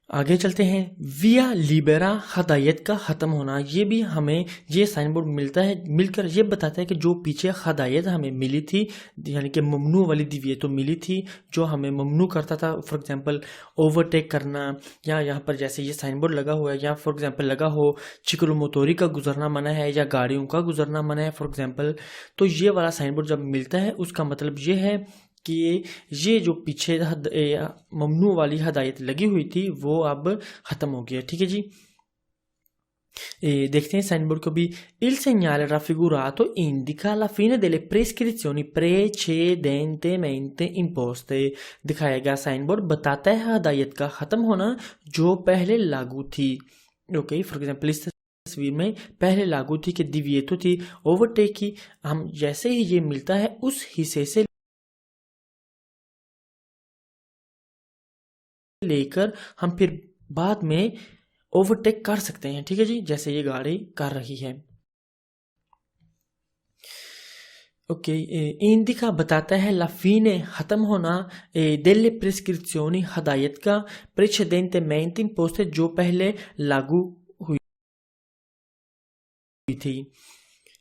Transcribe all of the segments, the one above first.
आगे चलते हैं। विया लिबेरा हदायत का ख़त्म होना। ये भी हमें ये साइन बोर्ड मिलता है, मिलकर ये बताता है कि जो पीछे हदायत हमें मिली थी, यानी कि ममनू वाली दिव्य तो मिली थी, जो हमें ममनू करता था, फॉर एग्जांपल ओवरटेक करना, या यहाँ पर जैसे ये साइन बोर्ड लगा हुआ है, या फॉर एग्जांपल लगा हो चिकलो मोतोरी का गुजरना मना है या गाड़ियों का गुजरना मना है फॉर एग्जांपल, तो ये वाला साइन बोर्ड जब मिलता है उसका मतलब ये है कि ये जो पीछे ममनू वाली हदायत लगी हुई थी वो अब ख़त्म हो गया। ठीक है जी। देखते हैं साइन बोर्ड को भी। Il segnale raffigurato indica la fine delle prescrizioni precedentemente imposte। दिखाया गया साइन बोर्ड बताता है हदायत का ख़त्म होना जो पहले लागू थी। ओके, फॉर एग्जाम्पल इस तस्वीर में पहले लागू थी कि दिविएतो थी, ओवरटेक की, हम जैसे ही ये मिलता है उस हिस्से से लेकर हम फिर बाद में ओवरटेक कर सकते हैं। ठीक है जी, जैसे ये गाड़ी कर रही है। ओके, इंडिका बताता है लाफीने खत्म होना डेले प्रिस्क्रिप्शनी हदायत का प्रेसिडेंटेमेंट इम्पोस्टे जो पहले लागू हुई थी।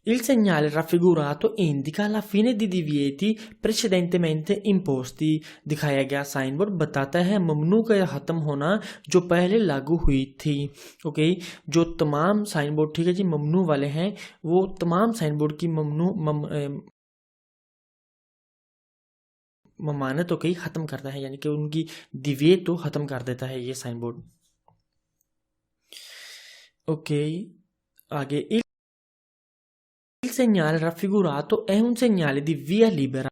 Il segnale raffigurato indica la fine di divieti precedentemente imposti। दिखाया गया साइन बोर्ड बताता है ममनू का खत्म होना जो पहले लागू हुई थी। ओके, जो तमाम साइन बोर्ड, ठीक है जी, ममनू वाले हैं, वो तमाम साइन बोर्ड की ममानत को ख़त्म करता है, यानी कि उनकी दिव्येत तो ख़त्म कर देता है ये साइन बोर्ड। ओके, आगे Il segnale raffigurato è un segnale di via libera।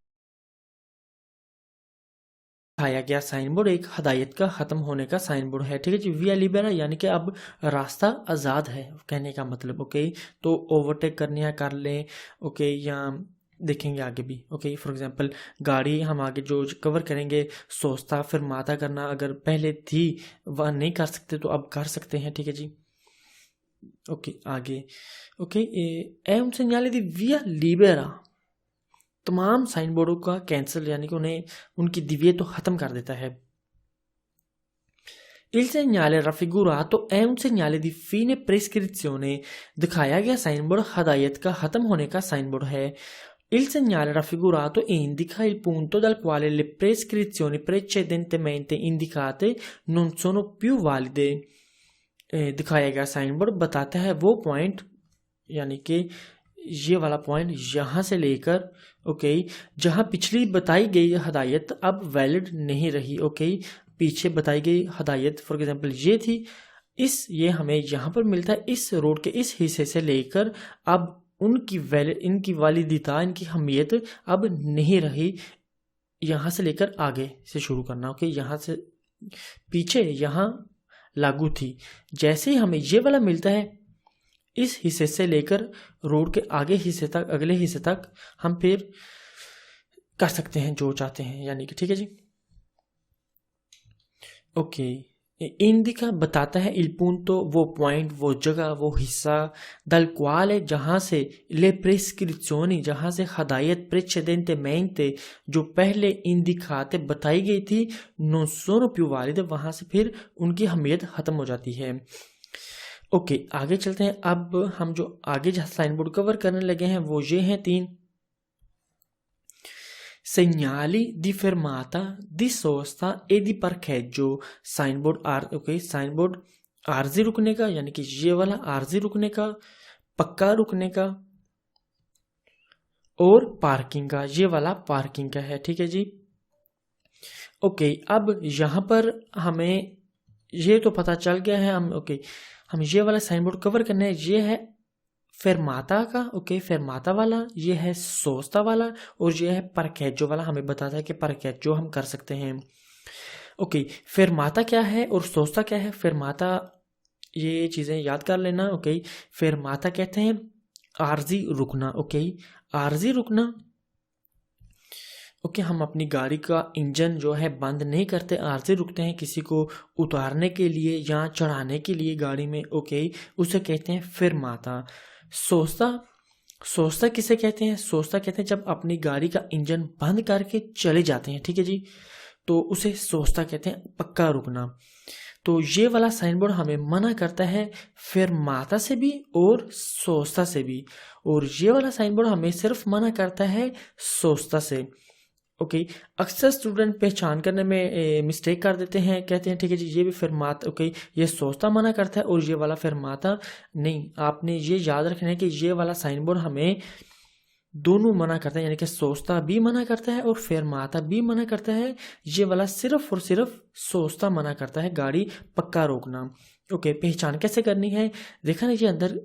दिखाया गया साइन बोर्ड एक हदायत का ख़त्म होने का साइन बोर्ड है। ठीक है जी, विया लिबेरा यानी कि अब रास्ता आज़ाद है कहने का मतलब। ओके, तो ओवरटेक करने या कर लें। ओके, या देखेंगे आगे भी। ओके, फॉर एग्जांपल गाड़ी हम आगे जो कवर करेंगे, सोचता फिर माता करना अगर पहले थी वह नहीं कर सकते तो अब कर सकते हैं। ठीक है जी। ओके, आगे। Okay, è un segnale di via libera। तमाम साइन बोर्डों का कैंसिल, यानी कि उन्हें उनकी दिव्य तो ख़त्म कर देता है। Il segnale raffigurato è un segnale di fine prescrizione। दिखाया गया साइन बोर्ड हदायत का ख़त्म होने का साइन बोर्ड है। Il segnale raffigurato indica il punto dal quale le prescrizioni precedentemente indicate non sono più valide। दिखाया गया साइन बोर्ड बताता है वो पॉइंट, यानी कि ये वाला पॉइंट यहाँ से लेकर ओके जहाँ पिछली बताई गई हदायत अब वैलिड नहीं रही। ओके, पीछे बताई गई हदायत फॉर एग्जांपल ये थी, ये हमें यहाँ पर मिलता है इस रोड के इस हिस्से से लेकर अब इनकी वालिदिता, इनकी अहमियत अब नहीं रही। यहाँ से लेकर आगे से शुरू करना। ओके, यहाँ से पीछे यहाँ लागू थी, जैसे ही हमें ये वाला मिलता है इस हिस्से से लेकर रोड के आगे हिस्से तक, अगले हिस्से तक हम फिर कर सकते हैं जो चाहते हैं, यानी कि ठीक है जी। ओके, इंडिका बताता है il punto वो पॉइंट, वो जगह, वो हिस्सा, dal quale जहाँ से, le prescrizioni जहाँ से हदायत precedentemente जो पहले इंडिकाते बताई गई थी, non sono più valide वहाँ से फिर उनकी अहमियत ख़त्म हो जाती है। ओके, आगे चलते हैं। अब हम जो आगे जहाँ साइन बोर्ड कवर करने लगे हैं वो ये हैं 3 segnali di fermata, di sosta e di parcheggio। Sign board okay, sign board आरजी रुकने का, यानी कि ये वाला आरजी रुकने का, पक्का रुकने का, और पार्किंग का, ये वाला पार्किंग का है। ठीक है जी। ओके, अब यहाँ पर हमें ये तो पता चल गया है हम ये वाला साइन बोर्ड कवर करना है। ये है फेरमाता का, ओके, फेरमाता वाला, ये है सोस्ता वाला, और ये है पार्केजो वाला। हमें बताता है कि पार्केजो हम कर सकते हैं। ओके, फेरमाता क्या है और सोस्ता क्या है? फेरमाता, ये चीज़ें याद कर लेना। ओके, फेरमाता कहते हैं आरजी रुकना। ओके, आरजी रुकना। ओके, हम अपनी गाड़ी का इंजन जो है बंद नहीं करते, आरजी रुकते हैं किसी को उतारने के लिए या चढ़ाने के लिए गाड़ी में। ओके, उसे कहते हैं फेरमाता। सोचता किसे कहते हैं? सोचता कहते हैं जब अपनी गाड़ी का इंजन बंद करके चले जाते हैं। ठीक है जी, तो उसे सोस्ता कहते हैं, पक्का रुकना। तो ये वाला साइन बोर्ड हमें मना करता है फेरमाता से भी और सोस्ता से भी, और ये वाला साइन बोर्ड हमें सिर्फ मना करता है सोस्ता से। ओके, अक्सर स्टूडेंट पहचान करने में मिस्टेक कर देते हैं, कहते हैं ठीक है जी ये भी फेरमाता, ओके ये सोस्ता मना करता है और ये वाला फेरमाता नहीं। आपने ये याद रखना है कि ये वाला साइन बोर्ड हमें दोनों मना करता है, यानी कि सोचता भी मना करता है और फेरमाता भी मना करता है। ये वाला सिर्फ और सिर्फ सोचता मना करता है गाड़ी पक्का रोकना। ओके, पहचान कैसे करनी है, देखा ना ये अंदर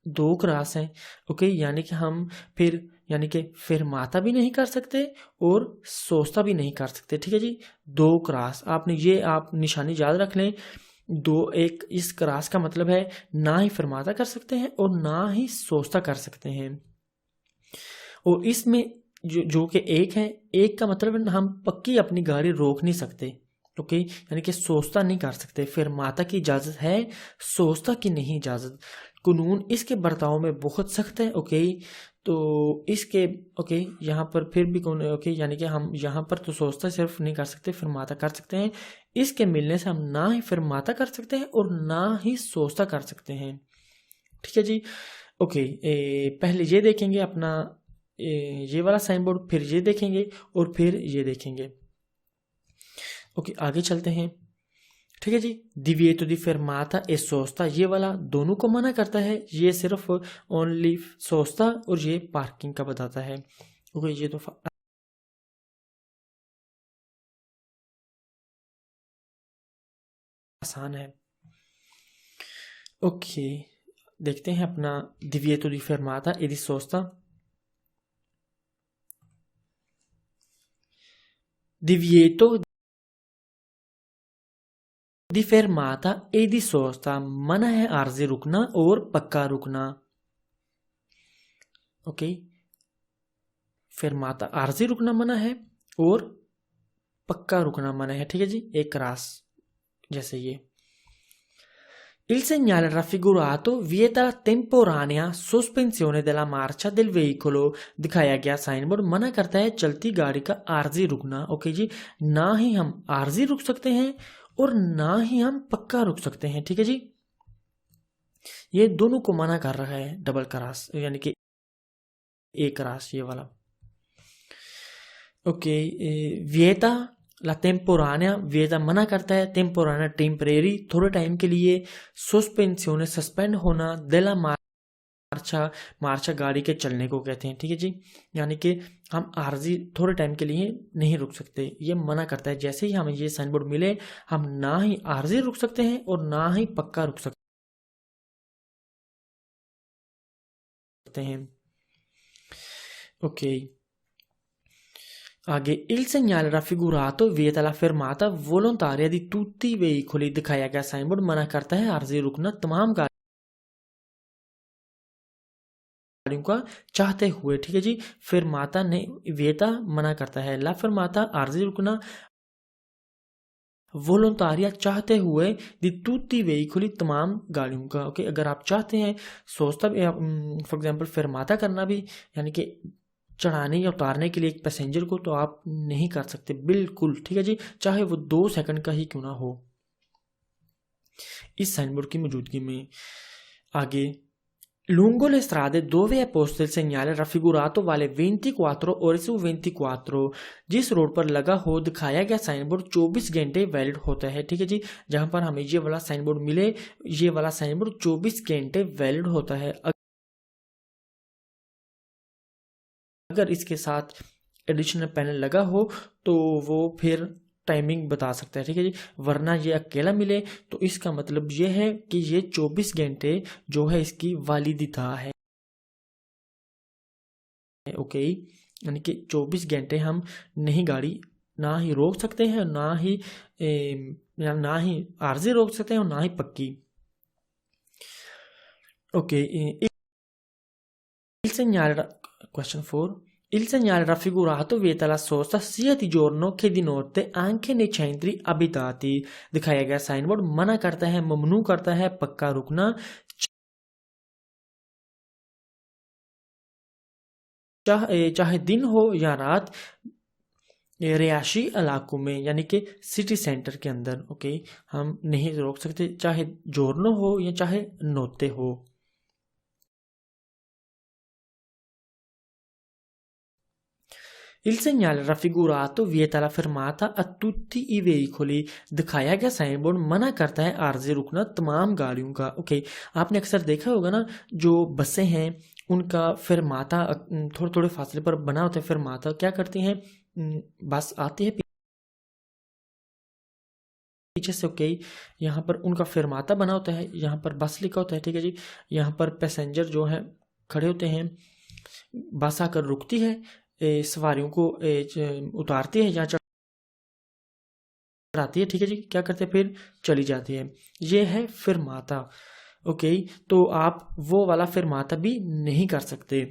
दो क्रॉस हैं। ओके, यानी कि हम फिर यानी कि फेरमाता भी नहीं कर सकते और सोचता भी नहीं कर सकते। ठीक है जी, दो क्रॉस आपने ये आप निशानी याद रख लें। दो, एक इस क्रॉस का मतलब है ना ही फेरमाता कर सकते हैं और ना ही सोचता कर सकते हैं। और इसमें जो कि एक है, एक का मतलब हम पक्की अपनी गाड़ी रोक नहीं सकते। ओके, यानी कि सोचता नहीं कर सकते, फिर माता की इजाजत है, सोचता की नहीं इजाजत। कानून इसके बर्ताव में बहुत सख्त है। ओके, तो इसके ओके यहाँ पर फिर भी कौन ओके यानी कि हम यहाँ पर तो सोचता सिर्फ नहीं कर सकते, फिर माता कर सकते हैं। इसके मिलने से हम ना ही फिर माता कर सकते हैं और ना ही सोचता कर सकते हैं। ठीक है जी। ओके, पहले ये देखेंगे अपना ये वाला साइन बोर्ड, फिर ये देखेंगे और फिर ये देखेंगे। ओके, आगे चलते हैं। ठीक है जी, divieto di fermata e sosta ये वाला दोनों को मना करता है, ये सिर्फ ओनली सोस्ता और ये पार्किंग का बताता है। ओके, ये तो आसान है। ओके, देखते हैं अपना divieto di fermata e di sosta। divieto di fermata e di sosta मना है आरजी रुकना और पक्का रुकना। ओके, fermata आरजी रुकना मना है और पक्का रुकना मना है। ठीक है जी, एक क्रास जैसे ये। Il segnale raffigurato vieta la temporanea sospensione della marcia del veicolo। दिखाया गया साइन बोर्ड मना करता है चलती गाड़ी का आरजी रुकना। ओके जी, ना ही हम आरजी रुक सकते हैं और ना ही हम पक्का रुक सकते हैं। ठीक है जी, ये दोनों को मना कर रहा है डबल क्रॉस, यानी कि एक क्रॉस ये वाला। ओके, विएता ला टेम्पोरानिया, विएता मना करता है, टेम्पोरानिया टेम्परेरी थोड़े टाइम के लिए, सस्पेंसियोने सस्पेंड होना, देला मार्चा, मार्चा गाड़ी के चलने को कहते हैं। ठीक है जी, यानी कि हम आरजी थोड़े टाइम के लिए नहीं रुक सकते, ये मना करता है। जैसे ही हमें ये साइन बोर्ड मिले हम ना ही आरजी रुक सकते हैं और ना ही पक्का रुक सकते हैं। ओके, आगे il segnale raffigurato vieta la fermata volontaria di tutti i veicoli। दिखाया गया साइन बोर्ड मना करता है आरजी रुकना तमाम गाड़ियों का चाहते हुए। ठीक है जी, fermata ने विएता मना करता है, ला fermata आरजी रुकना, वोलोंतारिया चाहते हुए, दी tutti i veicoli तमाम गाड़ियों का। ओके, अगर आप चाहते हैं सोचता भी फॉर एग्जाम्पल fermata करना भी, यानी कि चढ़ाने या उतारने के लिए एक पैसेंजर को, तो आप नहीं कर सकते बिल्कुल। ठीक है जी, चाहे वो 2 सेकंड का ही क्यों ना हो इस साइन बोर्ड की मौजूदगी में। आगे, lungo le strade dove è posto il segnale raffigurato vale 24 ore su 24। जिस रोड पर लगा हो दिखाया गया साइन बोर्ड 24 घंटे वैलिड होता है। ठीक है जी, जहां पर हमें ये वाला साइन बोर्ड मिले, ये वाला साइन बोर्ड 24 घंटे वैलिड होता है। अगर इसके साथ एडिशनल पैनल लगा हो तो वो फिर टाइमिंग बता सकता है। ठीक है जी, वरना ये अकेला मिले तो इसका मतलब ये है कि ये 24 घंटे जो है इसकी वालिदिता है। ओके, यानी कि 24 घंटे हम नहीं गाड़ी ना ही रोक सकते हैं, ना ही आरजी रोक सकते हैं और ना ही पक्की। Okay, question 4, il segnale raffigurato vieta la sosta sia di giorno che di notte anche nei centri abitati। दिखाया गया साइन बोर्ड मना करता है, ममनू करता है पक्का रुकना, चाहे दिन हो या रात, ये रिहायशी इलाकों में यानी कि सिटी सेंटर के अंदर, ओके, हम नहीं रोक सकते, चाहे जोरनो हो या चाहे नोते हो। Il segnale raffigurato vieta la fermata a tutti i veicoli। दिखाया गया साइन बोर्ड मना करता है आरजी रुकना तमाम गाड़ियों का। ओके, आपने अक्सर देखा होगा ना, जो बसें हैं उनका फिरमाता थोड़े थोड़े फासले पर बना होता है। फिरमाता क्या करती हैं, बस आती है पीछे से, ओके, यहाँ पर उनका फिरमाता बना होता है, यहाँ पर बस लिखा होता है, ठीक है जी। यहाँ पर पैसेंजर जो है खड़े होते हैं, बस आकर रुकती है, सवारियों को उतारती है या चढ़ाती है, ठीक है जी। क्या करते हैं फिर चली जाती है। ये है फिरमाता, ओके। तो आप वो वाला फिरमाता भी नहीं कर सकते,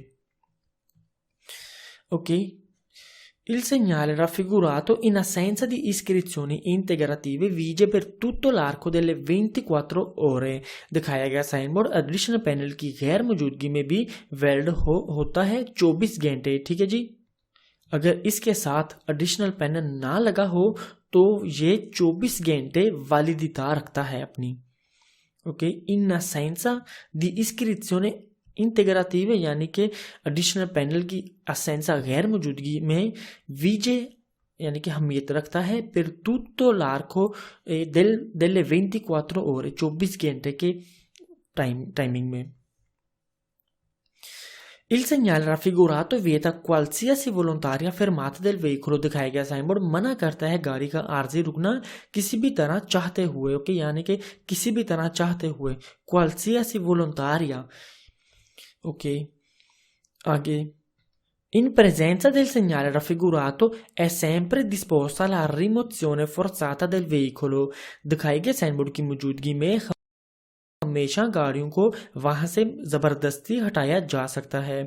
ok? Il segnale raffigurato in assenza di iscrizioni integrative vige per tutto l'arco delle 24 ore। दिखाया गया साइन बोर्ड एडिशनल पैनल की गैर मौजूदगी में भी वैलिड होता है 24 घंटे, ठीक है जी। अगर इसके साथ एडिशनल पैनल ना लगा हो तो ये 24 घंटे वैलिडिटी रखता है अपनी, ओके। इन assenza di iscrizione इंटीग्रेटिव यानी कि एडिशनल पैनल की असेंसा गैर मौजूदगी में वीजे यानी कि अहमियत रखता है per tutto l'arco delle 24 ore, 24 घंटे के टाइमिंग में। Il segnale raffigurato vieta qualsiasi volontaria fermata del veicolo। दिखाया गया साइन बोर्ड मना करता है गाड़ी का आरजी रुकना किसी भी तरह चाहते हुए, ओके, यानी कि किसी भी तरह चाहते हुए। qualsiasi volontaria, ok, आगे। In presenza del segnale raffigurato è sempre disposta la rimozione forzata del veicolo। दिखाई गए साइन बोर्ड की मौजूदगी में हमेशा गाड़ियों को वहां से जबरदस्ती हटाया जा सकता है,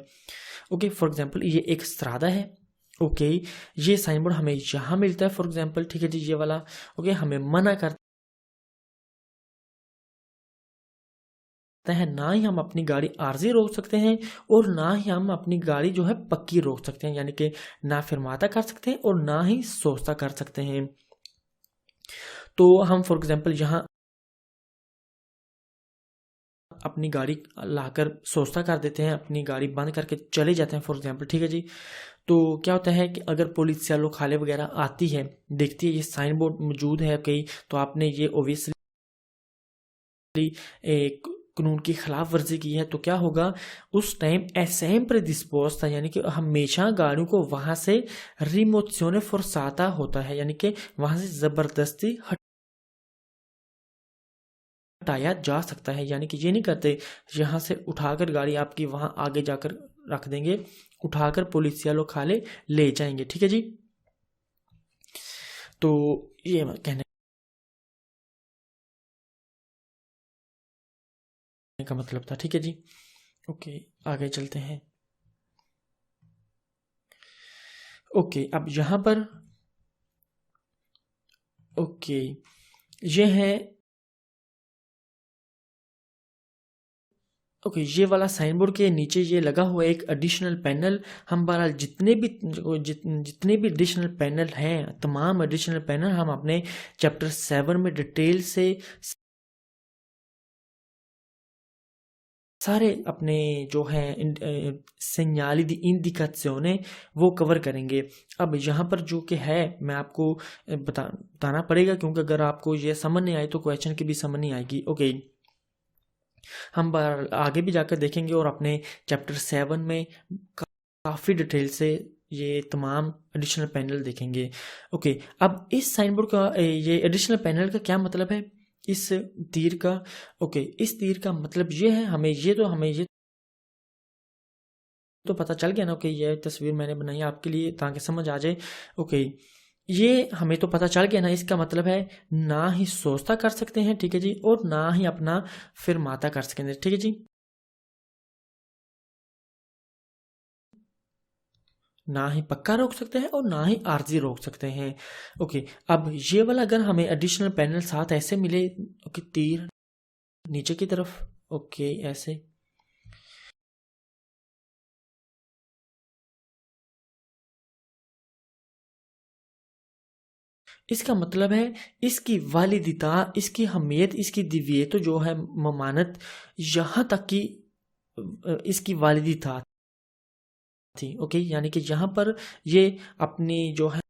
ओके। फॉर एग्जांपल ये एक स्त्रादा है, ओके, ये साइन बोर्ड हमें यहाँ मिलता है फॉर एग्जांपल, ठीक है जी, ये वाला, ओके, हमें मना करता है ना ही हम अपनी गाड़ी आरजी रोक सकते हैं और ना ही हम अपनी गाड़ी जो है पक्की रोक सकते हैं, यानी कि ना फिरमाता कर सकते हैं और ना ही सोचता कर सकते हैं। तो हम फॉर एग्जांपल यहाँ अपनी गाड़ी लाकर सोचता कर देते हैं, अपनी गाड़ी बंद करके चले जाते हैं फॉर एग्जांपल, ठीक है जी। तो क्या होता है कि अगर पुलिस या लोग वगैरह आती है, देखती है ये साइन बोर्ड मौजूद है कहीं, तो आपने ये ओबियसली एक कानून की खिलाफ वर्जी की है, तो क्या होगा उस टाइम एसेम्प्रे डिस्पोज था, यानी कि हमेशा गाड़ियों को वहां से रिमोzione forzata होता है, यानी कि वहां से जबरदस्ती हटाया जा सकता है। यानी कि ये नहीं करते यहाँ से उठाकर गाड़ी आपकी वहां आगे जाकर रख देंगे, उठाकर पुलिस या लोग ले जाएंगे, ठीक है जी। तो ये कहने का मतलब था, ठीक है जी। ओके, आगे चलते हैं। ओके, अब यहां पर ओके ये है, ओके, ये वाला साइन बोर्ड के नीचे ये लगा हुआ है एक एडिशनल पैनल। हम बहरहाल जितने भी एडिशनल पैनल हैं, तमाम एडिशनल पैनल हम अपने चैप्टर 7 में डिटेल से सारे अपने जो है segnali di indicazione वो कवर करेंगे। अब यहाँ पर जो कि है मैं आपको बताना पड़ेगा, क्योंकि अगर आपको ये समझ नहीं आए तो क्वेश्चन की भी समझ नहीं आएगी, ओके। हम आगे भी जाकर देखेंगे और अपने चैप्टर 7 में काफ़ी डिटेल से ये तमाम एडिशनल पैनल देखेंगे, ओके। अब इस साइन बोर्ड का ये एडिशनल पैनल का क्या मतलब है, इस तीर का, ओके, इस तीर का मतलब ये है, हमें ये तो पता चल गया ना, ओके। ये तस्वीर मैंने बनाई आपके लिए ताकि समझ आ जाए, ओके। ये हमें तो पता चल गया ना, इसका मतलब है ना ही सोचता कर सकते हैं, ठीक है जी, और ना ही अपना फिरमाता कर सकते हैं, ठीक है जी। ना ही पक्का रोक सकते हैं और ना ही आरजी रोक सकते हैं, ओके। अब ये वाला अगर हमें एडिशनल पैनल साथ ऐसे मिले, ओके, तीर नीचे की तरफ, ओके, ऐसे, इसका मतलब है इसकी वालिदिता, इसकी अहमियत, इसकी दिव्यता जो है ममानत, यहाँ तक कि इसकी वालिदिता थी। ओके, यानी कि यहाँ पर ये अपनी जो है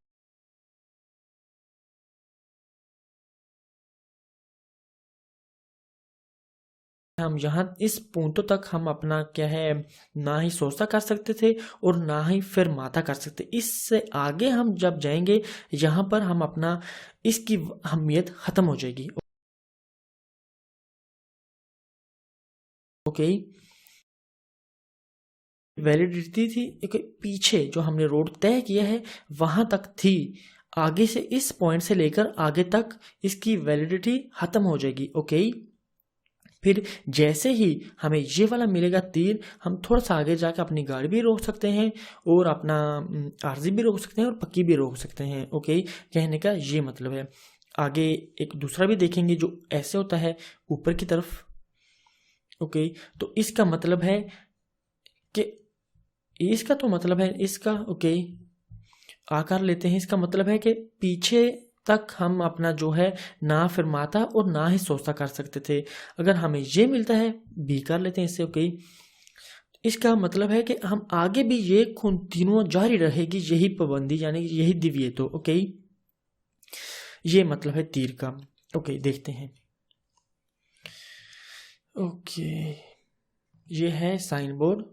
हम यहाँ इस पूंतों तक हम अपना क्या है ना ही सोचता कर सकते थे और ना ही फिर माता कर सकते। इससे आगे हम जब जाएंगे यहाँ पर हम अपना इसकी अहमियत खत्म हो जाएगी। ओके, वैलिडिटी थी एक पीछे जो हमने रोड तय किया है वहां तक थी, आगे से इस पॉइंट से लेकर आगे तक इसकी वैलिडिटी खत्म हो जाएगी। ओके, फिर जैसे ही हमें ये वाला मिलेगा तीर, हम थोड़ा सा आगे जाकर अपनी गाड़ी भी रोक सकते हैं और अपना आरजी भी रोक सकते हैं और पक्की भी रोक सकते हैं। ओके, कहने का ये मतलब है। आगे एक दूसरा भी देखेंगे जो ऐसे होता है ऊपर की तरफ। ओके, तो इसका मतलब है कि इसका तो मतलब है इसका ओके आकार लेते हैं। इसका मतलब है कि पीछे तक हम अपना जो है ना फिरमाता और ना ही सोचता कर सकते थे। अगर हमें ये मिलता है बी कर लेते हैं इससे। ओके, इसका मतलब है कि हम आगे भी ये तीनों जारी रहेगी, यही पाबंदी यानी यही दिव्य। तो ओके, ये मतलब है तीर का। ओके, देखते हैं। ओके, ये है sign board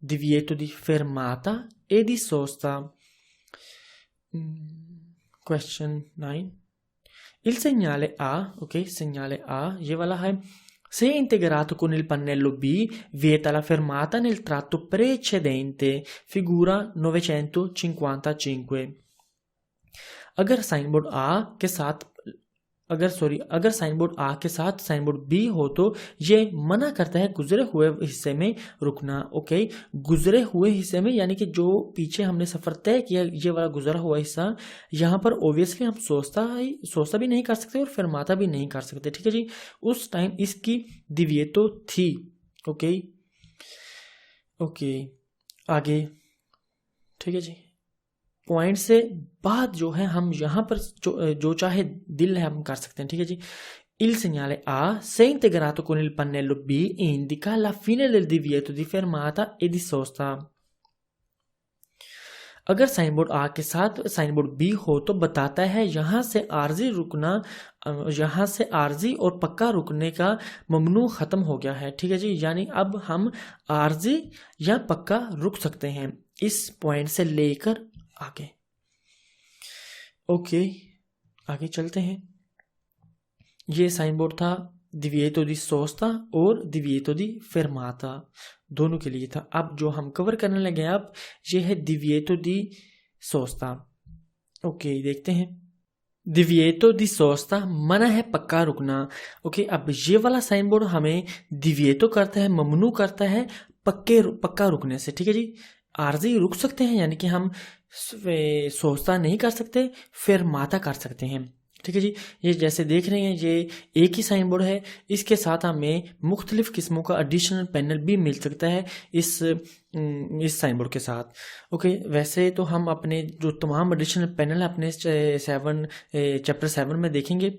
divieto di fermata e di sosta. Question 9. Il segnale A, ok, segnale A, ये वाला है, se integrato con il pannello B, vieta la fermata nel tratto precedente, figura 955. अगर साइन बोर्ड आ के साथ अगर sign board आ के साथ sign board B हो तो ये मना करता है गुजरे हुए हिस्से में रुकना। ओके, गुजरे हुए हिस्से में यानी कि जो पीछे हमने सफर तय किया ये वाला गुजरा हुआ हिस्सा, यहाँ पर ओब्वियसली हम सोचता भी नहीं कर सकते और फरमाता भी नहीं कर सकते। ठीक है जी, उस टाइम इसकी दिव्यतो थी। ओके ओके, आगे ठीक है जी, पॉइंट से बाद जो है हम यहाँ पर जो चाहे दिल है हम कर सकते हैं। ठीक है जी, il segnale A, se integrato con il pannello B, indica la fine del divieto di fermata e di sosta. अगर साइन बोर्ड आ के साथ साइन बोर्ड बी हो तो बताता है यहाँ से आरजी रुकना, यहाँ से आरजी और पक्का रुकने का ममनू खत्म हो गया है। ठीक है जी, यानी अब हम आरजी या पक्का रुक सकते हैं इस पॉइंट से लेकर आगे। ओके, आगे चलते हैं। ये साइन बोर्ड था divieto di sosta और divieto di fermata, दोनों के लिए था। अब जो हम कवर करने लगे अब ये है divieto di sosta। ओके, देखते हैं। divieto di sosta मना है पक्का रुकना। ओके, अब ये वाला साइन बोर्ड हमें divieto करता है, ममनू करता है पक्का रुकने से। ठीक है जी, आरजी रुक सकते हैं यानी कि हम सोचता नहीं कर सकते, फिर माता कर सकते हैं। ठीक है जी, ये जैसे देख रहे हैं ये एक ही साइन बोर्ड है, इसके साथ हमें मुख्तलिफ किस्मों का एडिशनल पैनल भी मिल सकता है इस साइन बोर्ड के साथ। ओके, वैसे तो हम अपने जो तमाम एडिशनल पैनल है अपने चैप्टर 7 में देखेंगे।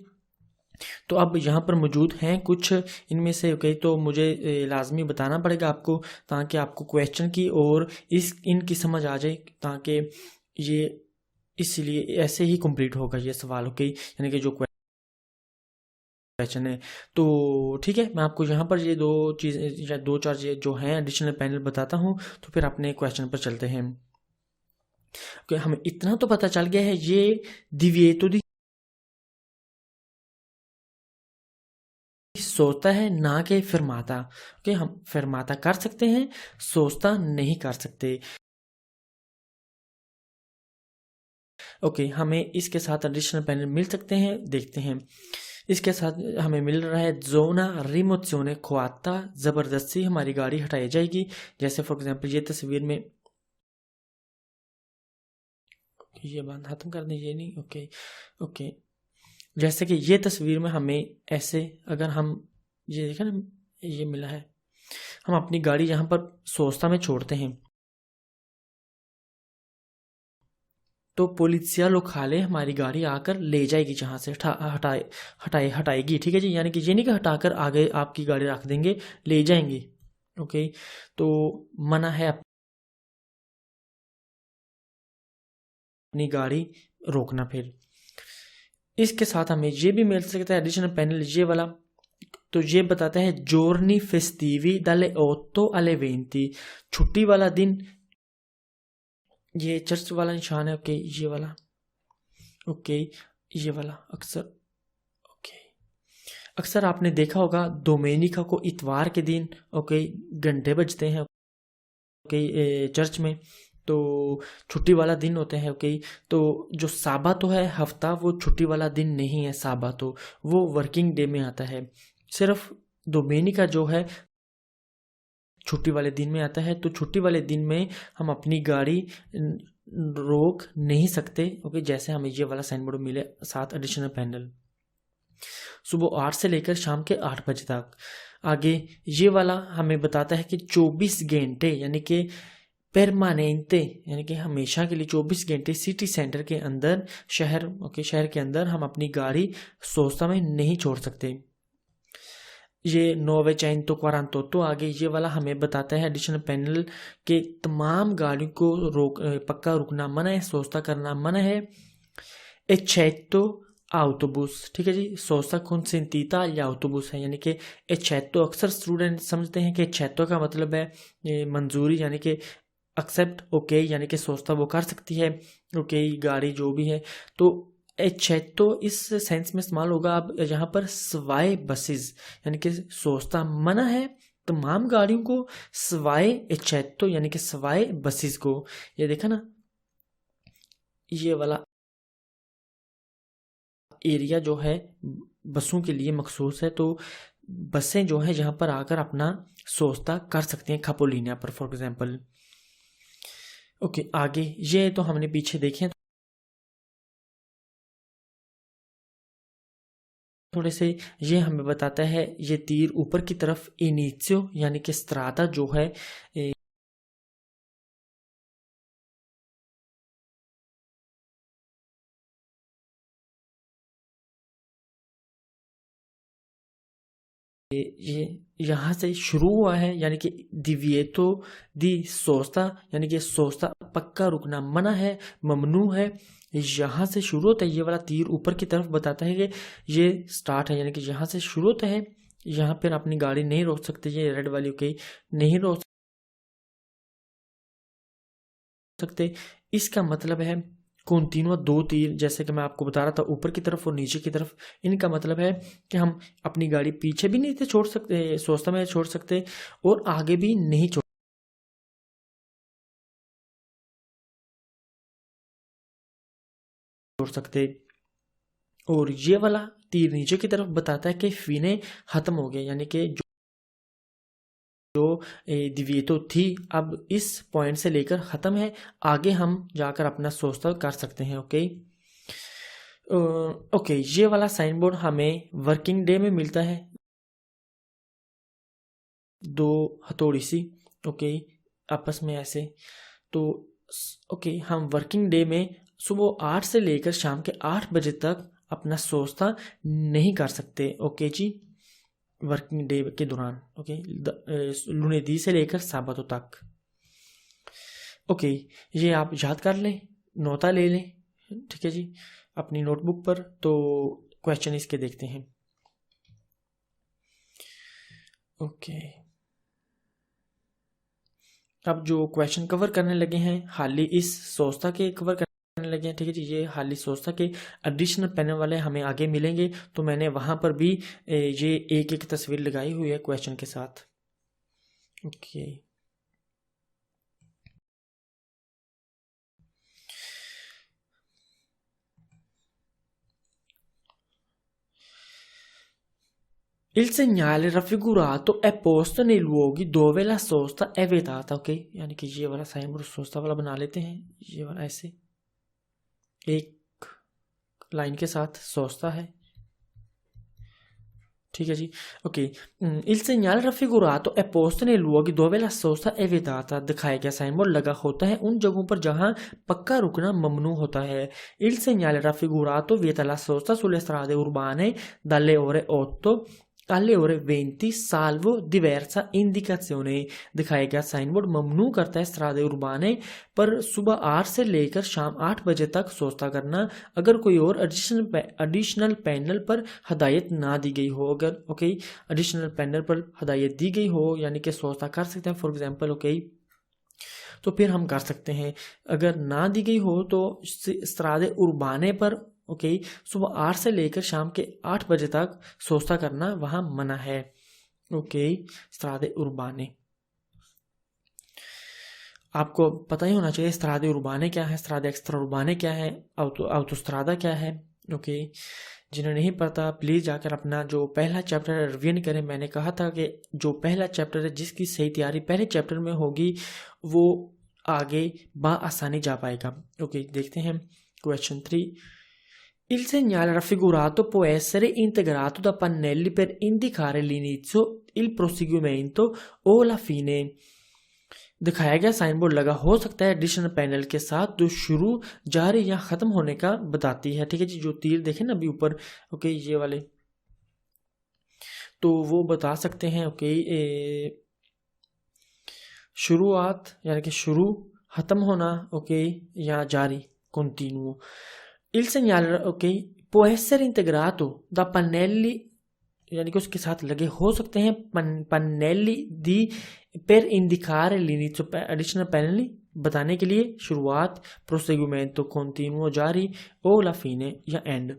तो अब यहाँ पर मौजूद हैं कुछ इनमें से। ओके, तो मुझे लाजमी बताना पड़ेगा आपको ताकि आपको क्वेश्चन की और इनकी समझ आ जाए, ताकि ये इसलिए ऐसे ही कंप्लीट होगा ये सवाल। ओके, यानी कि जो क्वेश्चन है। तो ठीक है, मैं आपको यहाँ पर ये दो चीज़ या दो चार जो हैं एडिशनल पैनल बताता हूँ, तो फिर अपने क्वेश्चन पर चलते हैं। ओके, हमें इतना तो पता चल गया है ये divieto di सोचता है ना कि फरमाता। ओके, हम फरमाता कर सकते हैं, सोचता नहीं कर सकते। ओके, हमें इसके साथ एडिशनल पैनल मिल सकते हैं, देखते हैं। इसके साथ हमें मिल रहा है जोना रिमोzione coatta, ज़बरदस्ती हमारी गाड़ी हटाई जाएगी। जैसे फॉर एग्जांपल ये तस्वीर में ये बात खत्म कर दें, ये नहीं। ओके ओके, जैसे कि ये तस्वीर में हमें ऐसे अगर हम ये देखें ना, ये मिला है, हम अपनी गाड़ी यहाँ पर सोचता में छोड़ते हैं। तो पुलिसिया लोकाले हमारी गाड़ी आकर ले जाएगी, जहाँ से हटाएगी। ठीक है जी, यानी कि ये नहीं कि हटाकर आगे आपकी गाड़ी रख देंगे, ले जाएंगे। ओके, तो मना है अपनी गाड़ी रोकना। फिर इसके साथ हमें ये भी मिल सकता है एडिशनल पैनल, ये वाला। तो ये बताता है giorni festivi dalle 8 alle 20, छुट्टी वाला दिन। ये चर्च वाला निशान है, ओके, ये वाला, ओके, ये वाला अक्सर, ओके, अक्सर आपने देखा होगा डोमेनिका को, इतवार के दिन, ओके, घंटे बजते हैं, ओके, चर्च में, तो छुट्टी वाला दिन होते हैं। ओके, तो जो साबातो है हफ्ता, वो छुट्टी वाला दिन नहीं है। साबातो वो वर्किंग डे में आता है। सिर्फ डोमेनिका जो है छुट्टी वाले दिन में आता है। तो छुट्टी वाले दिन में हम अपनी गाड़ी रोक नहीं सकते। ओके, जैसे हमें ये वाला साइन बोर्ड मिले, 7 एडिशनल पैनल, सुबह 8 से लेकर शाम के 8 बजे तक। आगे ये वाला हमें बताता है कि 24 घंटे यानी कि परमानेंटे, यानी कि हमेशा के लिए 24 घंटे सिटी सेंटर के अंदर, शहर, ओके, शहर के अंदर हम अपनी गाड़ी सोस्ता में नहीं छोड़ सकते। ये 900 तो आगे ये वाला हमें बताता है एडिशनल पैनल के तमाम गाड़ियों को पक्का रुकना मना है, सोस्ता करना मना है, एचेतो autobus। ठीक है जी, सोस्ता consentita या autobus है, यानी कि एचेतो। अक्सर स्टूडेंट समझते हैं कि एचेतो का मतलब है मंजूरी, यानी कि एक्सेप्ट, ओके, यानी कि सोस्ता वो कर सकती है, ओके, गाड़ी जो भी है। तो एचेतो इस सेंस में इस्तेमाल होगा अब यहाँ पर सवाए बसेस, यानी कि सोस्ता मना है तमाम गाड़ियों को, सवाए एचेतो यानी कि सवाए बसेस को। ये देखा ना, ये वाला एरिया जो है बसों के लिए मखसूस है। तो बसें जो है यहाँ पर आकर अपना सोस्ता कर सकते हैं, खापोलिनिया पर फॉर एग्जांपल। ओके, आगे ये तो हमने पीछे देखे थोड़े से। ये हमें बताता है, ये तीर ऊपर की तरफ इनिशियो यानी कि स्त्राता जो है ये यहाँ से शुरू हुआ है, यानी कि दिविएतो दी सोस्ता, यानी कि सोस्ता पक्का रुकना मना है, ममनू है। यहाँ से शुरू होता है, ये वाला तीर ऊपर की तरफ बताता है कि ये स्टार्ट है, यानी कि यहाँ से शुरू होता है। यहाँ पर अपनी गाड़ी नहीं रोक सकते, ये रेड वाली के नहीं रोक सकते। इसका मतलब है कॉन्टिन्यूआ 2 तीर, जैसे कि मैं आपको बता रहा था, ऊपर की तरफ और नीचे की तरफ। इनका मतलब है कि हम अपनी गाड़ी पीछे भी नहीं छोड़ सकते, सोस्ता में छोड़ सकते, और आगे भी नहीं छोड़ सकते। और ये वाला तीर नीचे की तरफ बताता है कि फीने खत्म हो गए, यानी कि जो दिविएतो थी अब इस पॉइंट से लेकर ख़त्म है, आगे हम जाकर अपना सोचता कर सकते हैं। ओके, ओके, ये वाला साइन बोर्ड हमें वर्किंग डे में मिलता है, 2 हथौड़ी सी, ओके, आपस में ऐसे। तो ओके, हम वर्किंग डे में सुबह 8 से लेकर शाम के 8 बजे तक अपना सोचता नहीं कर सकते। ओके जी, वर्किंग डे के दौरान, ओके, लुनेदी से लेकर साबातो तक। ओके, ये आप याद कर लें, नोटा ले लें, ठीक है जी, अपनी नोटबुक पर। तो क्वेश्चन इसके देखते हैं। ओके, अब जो क्वेश्चन कवर करने लगे हैं, हाली इस सोस्ता के कवर करने लगे हैं। ठीक है जी, ये हाली सोस्ता के एडिशनल पैनल वाले हमें आगे मिलेंगे, तो मैंने वहां पर भी ये एक एक तस्वीर लगाई हुई है क्वेश्चन के साथ। Okay, il segnale raffigurato è posto nei luoghi dove la sosta è vietata। Okay, यानी कि ये वाला साइन बोर्ड सोस्ता वाला बना लेते हैं, ये वाला ऐसे एक लाइन के साथ सोस्ता है, ठीक है जी, ok. Il segnale raffigurato è posto nei luoghi dove la sosta è vietata. दिखाया गया साइन बोर्ड लगा होता है उन जगहों पर जहां पक्का रुकना ममनू होता है. Il segnale raffigurato vieta la sosta sulle strade urbane dalle ore 8 alle ore 20 salvo diversa indicazione. दिखाया गया साइन बोर्ड ममनू करता है स्त्रादे उर्बाने पर सुबह 8 से लेकर शाम 8 बजे तक सोस्ता करना अगर कोई और एडिशनल पैनल पर हदायत ना दी गई हो. अगर ओके एडिशनल पैनल पर हदायत दी गई हो यानी कि सोस्ता कर सकते हैं. फॉर एग्जांपल ओके तो फिर हम कर सकते हैं. अगर ना दी गई हो तो स्त्रादे उर्बाने पर ओके सुबह 8 से लेकर शाम के 8 बजे तक सोस्ता करना वहां मना है. ओके स्त्रादे उर्बाने आपको पता ही होना चाहिए. स्त्रादे उर्बाने क्या है, स्त्रादे एक्स्ट्रा उर्बाने क्या है, autostrada क्या है. ओके जिन्हें नहीं पता प्लीज जाकर अपना जो पहला चैप्टर रिवीजन करें. मैंने कहा था कि जो पहला चैप्टर है जिसकी सही तैयारी पहले चैप्टर में होगी वो आगे आसानी जा पाएगा. ओके देखते हैं question 3. Il segnale raffigurato può essere integrato da pannelli per indicare l'inizio, il proseguimento o la fine. दिखाया गया साइन बोर्ड लगा हो सकता है एडिशनल पैनल के साथ जो शुरू जारी या खत्म होने का बताती है. ठीक है जी, जो तीर देखे ना अभी ऊपर ओके ये वाले तो वो बता सकते हैं. ओके शुरुआत यानी कि शुरू, खत्म होना ओके या जारी continue. Il segnale ok può essere integrato da pannelli यानी कि उसके साथ लगे हो सकते हैं pannelli di per indicare l'inizio additional pannelli बताने के लिए शुरुआत, proseguimento continuo जारी o la fine या end.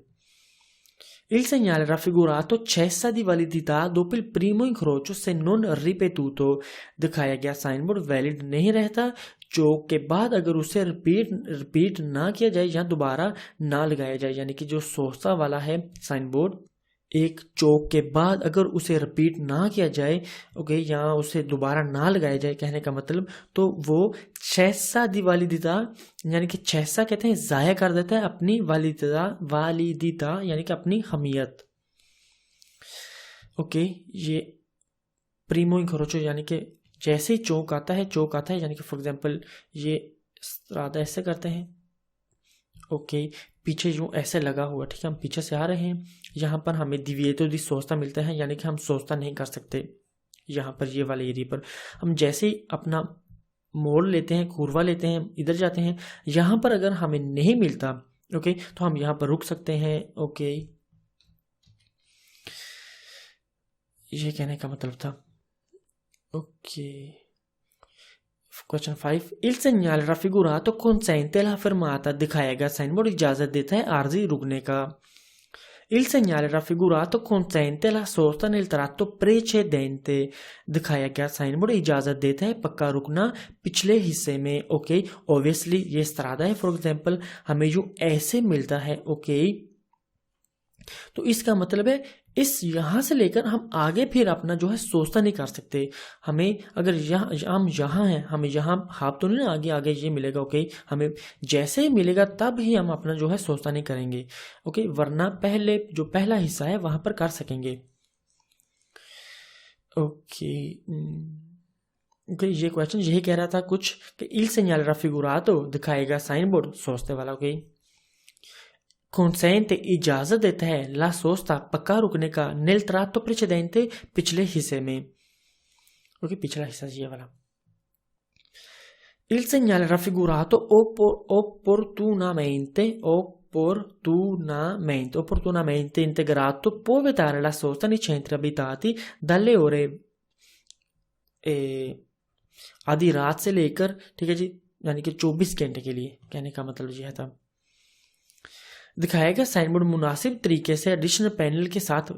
Il segnale raffigurato cessa di validità dopo il primo incrocio se non ripetuto. दिखाया गया साइन बोर्ड वैलिड नहीं रहता चौक के बाद अगर उसे रिपीट ना किया जाए या दोबारा ना लगाया जाए. यानी कि जो सोस्ता वाला है साइन बोर्ड एक चौक के बाद अगर उसे रिपीट ना किया जाए ओके या उसे दोबारा ना लगाया जाए कहने का मतलब तो वो cessa di validità यानी कि cessa कहते हैं जाया कर देता है अपनी वालिदिता यानी कि अपनी हमियत. ओके ये प्रीमो इंक्रोचो यानी कि जैसे ही चौक आता है यानी कि फॉर एग्जांपल ये राधा ऐसे करते हैं. ओके पीछे यूं ऐसे लगा हुआ. ठीक है हम पीछे से आ रहे हैं. यहाँ पर हमें divieto di sosta मिलता है यानी कि हम सोस्ता नहीं कर सकते. यहाँ पर ये वाले एरिया पर हम जैसे ही अपना मोड़ लेते हैं, कुर्वा लेते हैं, इधर जाते हैं, यहाँ पर अगर हमें नहीं मिलता ओके तो हम यहाँ पर रुक सकते हैं. ओके ये कहने का मतलब था. Okay question 5. Il segnale raffigurato consente la fermata. दिखाया गया साइन बोर्ड इजाजत देता है आर्जी रुकने का. Il segnale raffigurato consente la sosta nel tratto precedente. दिखाया गया साइन बोर्ड इजाजत देता है पक्का रुकना पिछले हिस्से में. ओके ऑब्वियसली ये स्त्रादा है. फॉर एग्जांपल हमें जो ऐसे मिलता है ओके तो इसका मतलब है इस यहां से लेकर हम आगे फिर अपना जो है सोचता नहीं कर सकते. हमें अगर हम यहाँ हैं हमें यहाँ हाफ तो नहीं ना आगे ये मिलेगा ओके हमें जैसे ही मिलेगा तब ही हम अपना जो है सोचता नहीं करेंगे ओके वरना पहले जो पहला हिस्सा है वहां पर कर सकेंगे. ओके ओके ये क्वेश्चन यही कह रहा था कुछ कि il segnale raffigurato दिखाएगा साइन बोर्ड सोचते वाला ओके consente इजाजत देता है ला सोस्ता पक्का रुकने का nel tratto precedente पिछले हिस्से में. ओके पिछला हिस्सा ये वाला. Il segnale raffigurato opportunamente integrato può vietare la sosta nei centri abitati dalle ore आधी रात से लेकर ठीक है जी यानी कि 24 घंटे के लिए. कहने का मतलब यह था दिखाया गया साइन बोर्ड मुनासिब तरीके से एडिशनल पैनल के साथ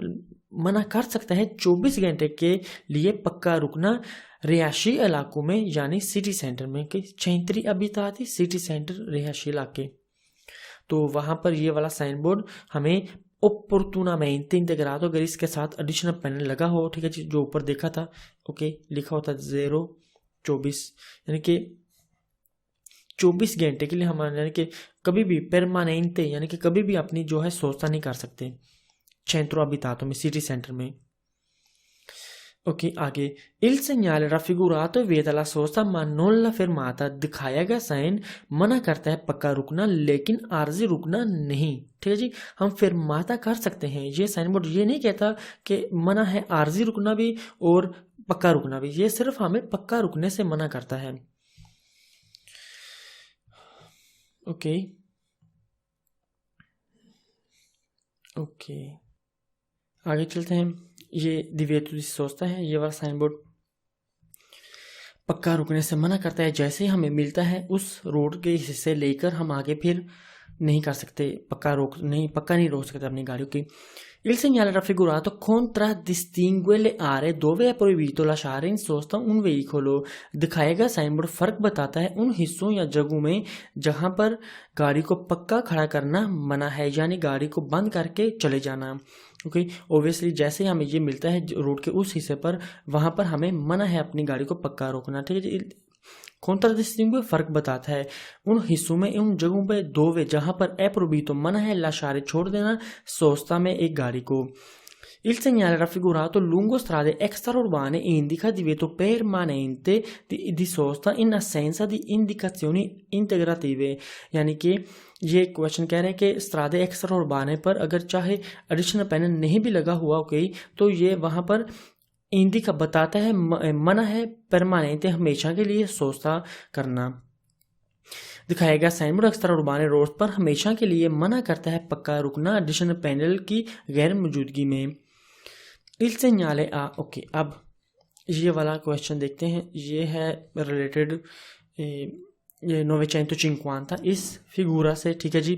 मना कर सकता है 24 घंटे के लिए पक्का रुकना रिहायशी इलाकों में यानी सिटी सेंटर में कि centri abitati सिटी सेंटर रिहायशी इलाके. तो वहां पर ये वाला साइन बोर्ड हमें opportunamente integrato अगर इसके साथ एडिशनल पैनल लगा हो ठीक है जी जो ऊपर देखा था ओके लिखा होता 0-24 यानी कि 24 घंटे के लिए हम यानी कि कभी भी परमानेंटे यानी कि कभी भी अपनी जो है सोचता नहीं कर सकते centro abitato में सिटी सेंटर में. Ok, आगे il segnale raffigurato vieta la sosta ma non la fermata। दिखाया गया साइन मना करता है पक्का रुकना लेकिन आर्जी रुकना नहीं। ठीक है जी, हम फिरमाता कर सकते हैं। ये साइन बोर्ड ये नहीं कहता कि मना है आर्जी रुकना भी और पक्का रुकना भी, ये सिर्फ हमें पक्का रुकने से मना करता है। ओके ओके, आगे चलते हैं। ये दिव्येतु दी सोचता है, ये वाला साइन बोर्ड पक्का रुकने से मना करता है। जैसे ही हमें मिलता है उस रोड के हिस्से लेकर हम आगे फिर नहीं कर सकते, पक्का नहीं रोक सकते अपनी गाड़ियों की। Il segnale raffigurato contraddistingue le aree dove è proibito lasciare in sosta un veicolo। दिखाया गया साइन बोर्ड फर्क बताता है उन हिस्सों या जगहों में जहां पर गाड़ी को पक्का खड़ा करना मना है, यानी गाड़ी को बंद करके चले जाना। ओके, ओब्वियसली जैसे हमें ये मिलता है रोड के उस हिस्से पर, वहां पर हमें मना है अपनी गाड़ी को पक्का रोकना। ठीक है जी, कॉन्ट्राडिस्टिंग फर्क बताता है उन हिस्सों में, उन जगहों पे दोवे जहां पर è proibito मना है lasciare छोड़ देना सोस्ता में एक गाड़ी को। Il segnale raffigurato lungo strade extraurbane indica divieto permanente di sosta in assenza di indicazioni integrative। यानी कि ये क्वेश्चन कह रहे हैं कि स्ट्रादे एक्स्ट्रा उर्बाने पर अगर चाहे एडिशनल पैनल नहीं भी लगा हुआ ओके, तो ये वहां पर इंडिका बताता है मना है परमानेंट हमेशा के लिए सोचता करना। दिखाया गया साइन बोर्ड एक्स्ट्रा उर्बाने रोड पर हमेशा के लिए मना करता है पक्का रुकना एडिशनल पैनल की गैर मौजूदगी में। Il segnale A। ओके, अब ये वाला क्वेश्चन देखते हैं। ये है रिलेटेड ये 950 इस फिगूरा से। ठीक है जी,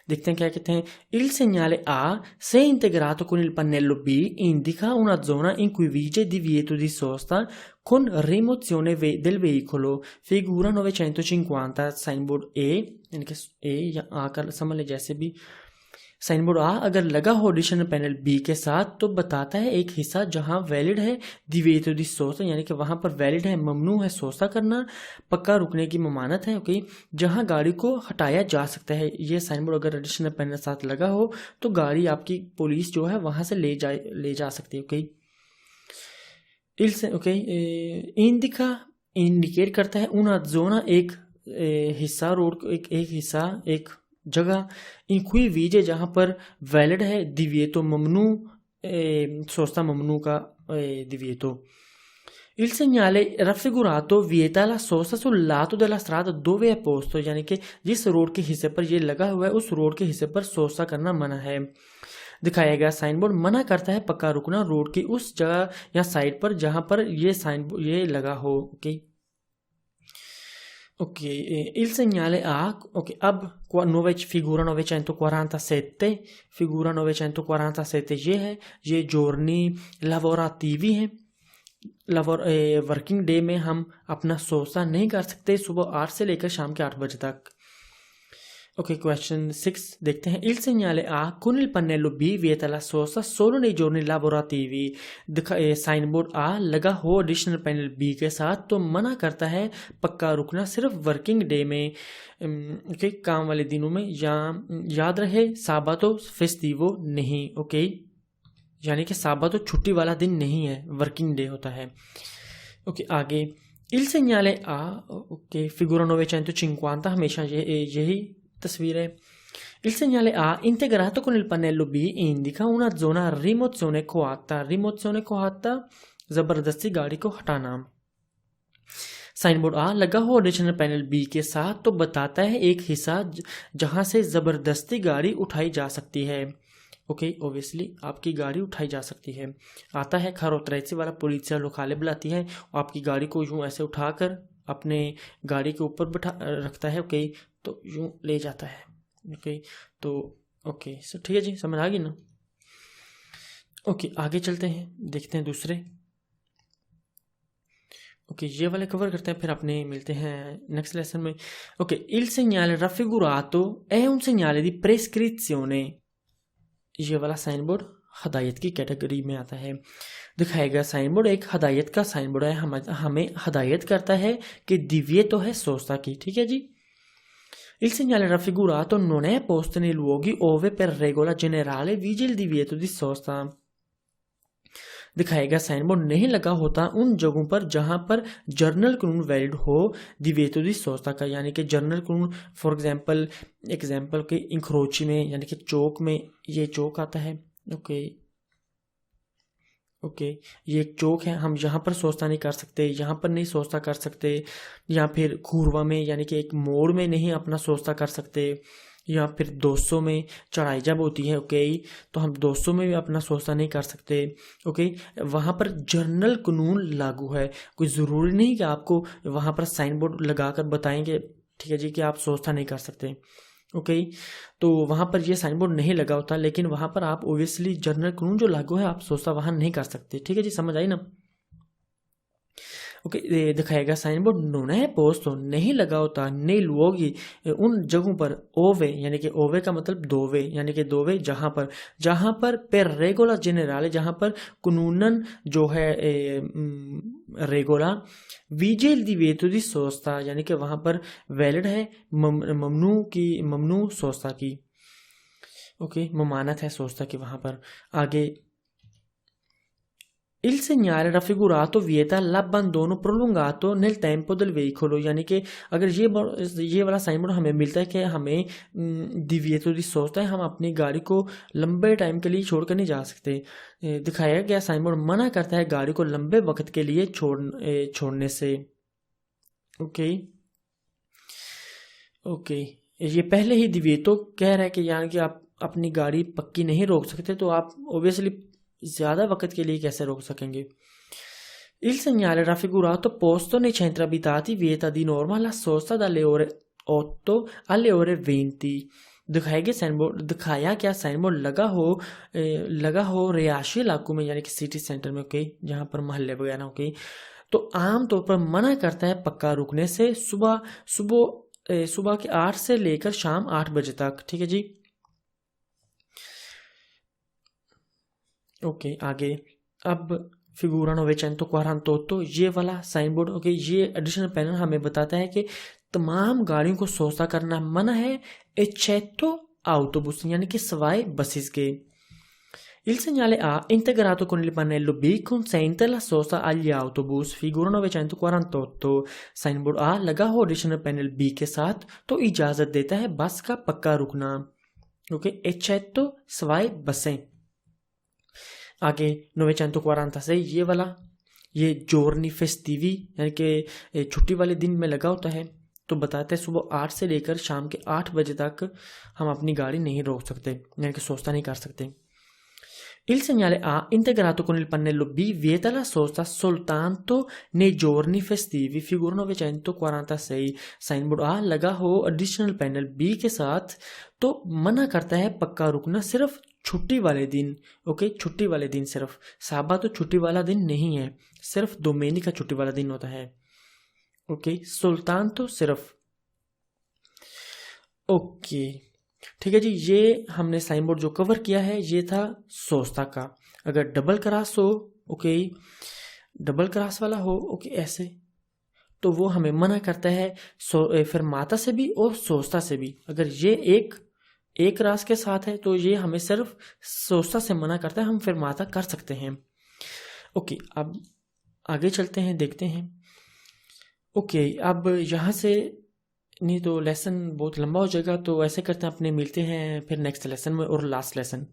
देखते हैं क्या कहते हैं। Il segnale A se integrato con il pannello B indica una zona in cui vige divieto di sosta con rimozione del veicolo। फिगूरा 950 साइन बोर्ड ए, यानी कि ए या आ कर समझ ले, जैसे भी साइन बोर्ड आ अगर लगा हो एडिशनल पैनल बी के साथ तो बताता है एक हिस्सा जहां वैलिड है divieto di sosta, यानी कि वहां पर वैलिड है, ममनू है सोस्ता करना, पक्का रुकने की ममानत है। ओके, जहां गाड़ी को हटाया जा सकता है। ये साइन बोर्ड अगर एडिशनल पैनल साथ लगा हो तो गाड़ी आपकी पुलिस जो है वहां से ले जा सकती है। ओके, इंडिका इंडिकेट करता है उन जोना एक हिस्सा रोड को, एक हिस्सा एक जगह इन क्वी वीजे जहां पर वैलिड है divieto ममनू सोस्ता ममनू का divieto। Il segnale raffigurato vieta la sosta sul lato della strada dove è posto, यानी कि जिस रोड के हिस्से पर ये लगा हुआ है उस रोड के हिस्से पर सोस्ता करना मना है। दिखाया गया साइन बोर्ड मना करता है पक्का रुकना रोड की उस जगह या साइड पर जहां पर ये साइन बोर्ड ये लगा हो। Ok, il segnale A, ok, अब figura 947, figura 947 ये है, ये giorni lavorativi है। वर्किंग डे में हम अपना सोचा नहीं कर सकते सुबह 8 से लेकर शाम के 8 बजे तक। ओके, क्वेश्चन 6 देखते हैं। Il segnale A con il pannello B vieta la sosta solo nei giorni lavorativi। Sign board आ लगा हो एडिशनल पैनल बी के साथ तो मना करता है पक्का रुकना सिर्फ वर्किंग डे में, ओके, काम वाले दिनों में। या याद रहे साबातो फेस्टिवो नहीं। ओके, यानी कि साबातो छुट्टी वाला दिन नहीं है, वर्किंग डे होता है। ओके, आगे Il segnale A, ओके, फिगूरा 950 हमेशा यही तस्वीर है। Il segnale A integrato con il pannello B indica una zona rimozione coatta। rimozione coatta जबरदस्ती गाड़ी को हटाना। साइन बोर्ड आ लगा हो एडिशनल पैनल बी के साथ तो बताता है एक हिस्सा जहां से जबरदस्ती गाड़ी उठाई जा सकती है। ओके, ओब्वियसली आपकी गाड़ी उठाई जा सकती है। आता है खरोतरेसी वाला पुलिस लोकाले बुलाती है, आपकी गाड़ी को यूं ऐसे उठाकर अपने गाड़ी के ऊपर बैठा रखता है। ओके, तो यूं ले जाता है। ओके, तो ओके सो ठीक है जी, समझ आ गई ना। ओके, आगे चलते हैं, देखते हैं दूसरे। ओके, ये वाले कवर करते हैं, फिर अपने मिलते हैं नेक्स्ट लेसन में। Okay, il segnale raffigurato è un segnale di prescrizione। ये वाला साइन बोर्ड हदायत की कैटेगरी में आता है। दिखाया गया साइन बोर्ड एक हदायत का साइन बोर्ड है, हमें हदायत करता है कि divieto है सोस्ता की। ठीक है जी। Il segnale raffigurato non è posto nei luoghi ove per regola generale vige il divieto di sosta। दिखाया गया साइन बोर्ड नहीं लगा होता उन जगहों पर जहां पर जर्नल कानून वैलिड हो दिवेतो दी सोचता का, यानी कि जर्नल कानून फॉर एग्जाम्पल के इंखरोची में, यानी कि चौक में, ये चौक आता है, ओके ये एक चौक है, हम यहाँ पर सोचता नहीं कर सकते, यहाँ पर नहीं सोचता कर सकते, या फिर खूरवा में यानी कि एक मोड़ में नहीं अपना सोचता कर सकते, या फिर 200 में चढ़ाई जब होती है, ओके तो हम 200 में भी अपना सोचता नहीं कर सकते, ओके वहाँ पर जर्नल कानून लागू है। कोई ज़रूरी नहीं कि आपको वहाँ पर साइन बोर्ड लगा कर बताएंगे, ठीक है जी, कि आप सोचता नहीं कर सकते, ओके तो वहाँ पर ये साइन बोर्ड नहीं लगा होता, लेकिन वहाँ पर आप ओबियसली जर्नल कानून जो लागू है आप सोचता वहाँ नहीं कर सकते, ठीक है जी, समझ आई ना। ओके दिखाएगा साइन बोर्ड नोना है पोस्तो नहीं लगा होता नहीं लुओगी उन जगहों पर ओवे, यानी कि ओवे का मतलब दो वे, यानी कि दो वे जहाँ पर per regola generale, जहाँ पर कानूनन जो है रेगोला विजेल दिवेतो दी सोचता, यानी कि वहाँ पर वैलिड है ममनू सोचता की, ओके ममानत है सोचता की वहाँ पर। आगे Il segnale raffigurato vieta l'abbandono prolungato nel tempo del veicolo, यानी कि अगर ये वाला साइन बोर्ड हमें मिलता है कि हमें दिव्यतो दी सोचता है हम अपनी गाड़ी को लंबे टाइम के लिए छोड़कर नहीं जा सकते, दिखाया गया साइन बोर्ड मना करता है गाड़ी को लंबे वक्त के लिए छोड़ने से, ओके ये पहले ही दिव्यतो कह रहा है कि यानी कि आप अपनी गाड़ी पक्की नहीं रोक सकते, तो आप ओबियसली ज्यादा वक्त के लिए कैसे रोक सकेंगे। Il segnale raffigurato posto nei centri abitati vieta di norma la sosta dalle ore 8 alle ore 20, दिखाया क्या साइन बोर्ड लगा हो रिहायशी इलाकों में, यानी कि सिटी सेंटर में, ओके जहाँ पर मोहल्ले वगैरह, ओके तो आमतौर पर मना करता है पक्का रुकने से सुबह के 8 से लेकर शाम 8 बजे तक, ठीक है जी। ओके आगे अब फिगूरा 948 ये वाला साइन बोर्ड, ओके ये एडिशनल पैनल हमें बताता है कि तमाम गाड़ियों को सोचता करना मना है एचेतो autobus, यानी कि सवाए बसेस के। Il segnale A integrato con il pannello B consente la sosta agli autobus, figura 948 sign board A लगा हो एडिशनल पैनल B के साथ तो इजाजत देता है बस का पक्का रुकना, ओके एचेतो सवाए बसें। आगे 946 ये वाला ये जोर्नी फेस्टिवी, यानी कि छुट्टी वाले दिन में लगा होता है, तो बताते हैं सुबह 8 से लेकर शाम के 8 बजे तक हम अपनी गाड़ी नहीं रोक सकते, यानी कि सोचता नहीं कर सकते। Il segnale A integrato con il pannello B vieta la sosta soltanto nei giorni festivi, figura 946 sign board A लगा हो एडिशनल पैनल B के साथ तो मना करता है पक्का रुकना सिर्फ छुट्टी वाले दिन, ओके छुट्टी वाले दिन, सिर्फ साबा तो छुट्टी वाला दिन नहीं है, सिर्फ दोमेनिका छुट्टी वाला दिन होता है, ओके सुल्तान तो सिर्फ, ओके ठीक है जी। ये हमने साइन बोर्ड जो कवर किया है ये था सोस्ता का। अगर डबल क्रॉस हो, ओके डबल क्रॉस वाला हो, ओके ऐसे, तो वो हमें मना करता है फिर माता से भी और सोस्ता से भी। अगर ये एक रास के साथ है तो ये हमें सिर्फ सोस्ता से मना करता है, हम फिर माता कर सकते हैं, ओके। अब आगे चलते हैं, देखते हैं, ओके अब यहाँ से नहीं तो लेसन बहुत लंबा हो जाएगा, तो ऐसे करते हैं अपने मिलते हैं फिर नेक्स्ट लेसन में और लास्ट लेसन।